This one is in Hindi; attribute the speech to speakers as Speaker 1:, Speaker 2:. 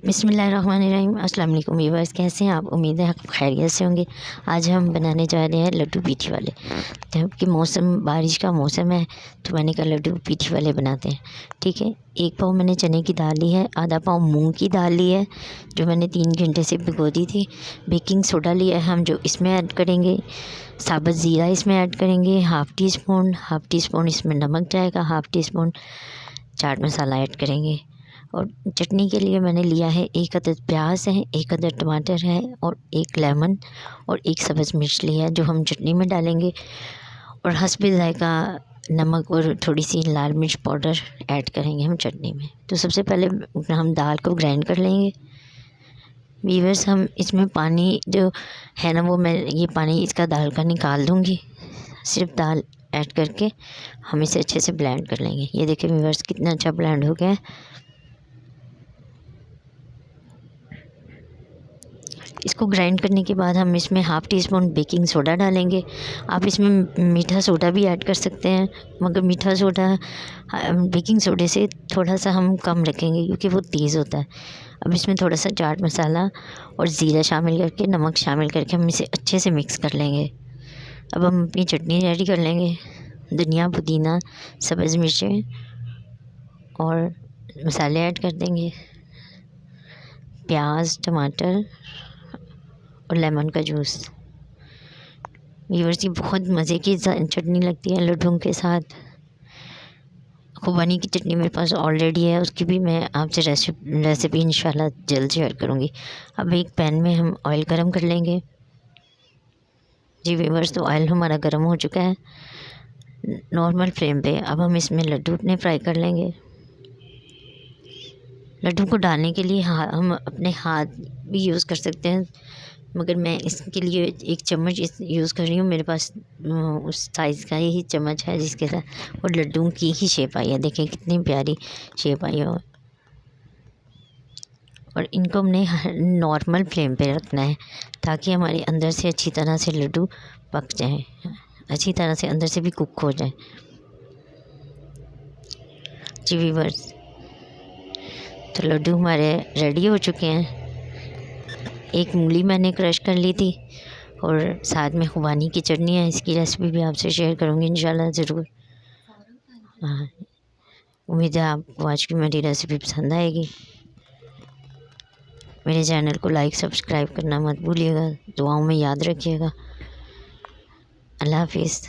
Speaker 1: बिस्मिल्लाहिर्रहमानिर्रहीम। अस्सलाम वालेकुम व्यूअर्स, कैसे हैं आप? उम्मीद है आप खैरियत से होंगे। आज हम बनाने जा रहे हैं लड्डू पीठी वाले। जबकि मौसम बारिश का मौसम है तो मैंने कहा लड्डू पीठी वाले बनाते हैं। ठीक है, 1 पाव मैंने चने की दाल ली है, आधा पाव मूंग की दाल ली है जो मैंने 3 घंटे से भिगो दी थी। बेकिंग सोडा लिया है हम जो इसमें ऐड करेंगे। साबुत ज़ीरा इसमें ऐड करेंगे, हाफ़ टी स्पून इसमें नमक जाएगा, half tea spoon chaat masala add करेंगे। और चटनी के लिए मैंने लिया है 1 अदद प्याज है, 1 अदद टमाटर है और 1 लेमन और 1 सब्ज़ मिर्च लिया है जो हम चटनी में डालेंगे। और हस्बे ज़ायक़ा नमक और थोड़ी सी लाल मिर्च पाउडर ऐड करेंगे हम चटनी में। तो सबसे पहले हम दाल को ग्राइंड कर लेंगे। व्यूअर्स, हम इसमें पानी जो है ना वो मैं ये पानी इसका दाल का निकाल दूँगी। सिर्फ दाल ऐड करके हम इसे अच्छे से ब्लेंड कर लेंगे। ये देखिए व्यूअर्स, कितना अच्छा ब्लेंड हो गया है। इसको ग्राइंड करने के बाद हम इसमें half tea spoon baking soda डालेंगे। आप इसमें मीठा सोडा भी ऐड कर सकते हैं, मगर मीठा सोडा बेकिंग सोडे से थोड़ा सा हम कम रखेंगे क्योंकि वो तेज़ होता है। अब इसमें थोड़ा सा चाट मसाला और ज़ीरा शामिल करके, नमक शामिल करके हम इसे अच्छे से मिक्स कर लेंगे। अब हम अपनी चटनी रेडी कर लेंगे। धनिया, पुदीना, सब्ज़ मिर्चें और मसाले ऐड कर देंगे, प्याज, टमाटर और लेमन का जूस। व्यूअर्स, ये बहुत मज़े की चटनी लगती है लड्डुओं के साथ। खुबानी की चटनी मेरे पास ऑलरेडी है, उसकी भी मैं आपसे रेसिपी इंशाल्लाह जल्द शेयर करूँगी। अब एक पैन में हम ऑयल गरम कर लेंगे। जी व्यूअर्स, तो ऑयल हमारा गरम हो चुका है नॉर्मल फ्लेम पे। अब हम इसमें लड्डू अपने फ्राई कर लेंगे। लड्डू को डालने के लिए हम अपने हाथ भी यूज़ कर सकते हैं, मगर मैं इसके लिए 1 चम्मच यूज़ कर रही हूँ। मेरे पास उस साइज़ का ही चम्मच है जिसके साथ और लड्डू की ही शेप आई है। देखें कितनी प्यारी शेप आई है। और इनको हमने नॉर्मल फ्लेम पे रखना है ताकि हमारे अंदर से अच्छी तरह से लड्डू पक जाएं, अच्छी तरह से अंदर से भी कुक हो जाए। जी व्यूअर्स, तो लड्डू हमारे रेडी हो चुके हैं। 1 मूली मैंने क्रश कर ली थी और साथ में खुबानी की चटनी है। इसकी रेसिपी भी आपसे शेयर करूँगी इंशाल्लाह ज़रूर। हाँ, उम्मीद है आपको आज की मेरी रेसिपी पसंद आएगी। मेरे चैनल को लाइक सब्सक्राइब करना मत भूलिएगा। दुआओं में याद रखिएगा। अल्लाह हाफिज़।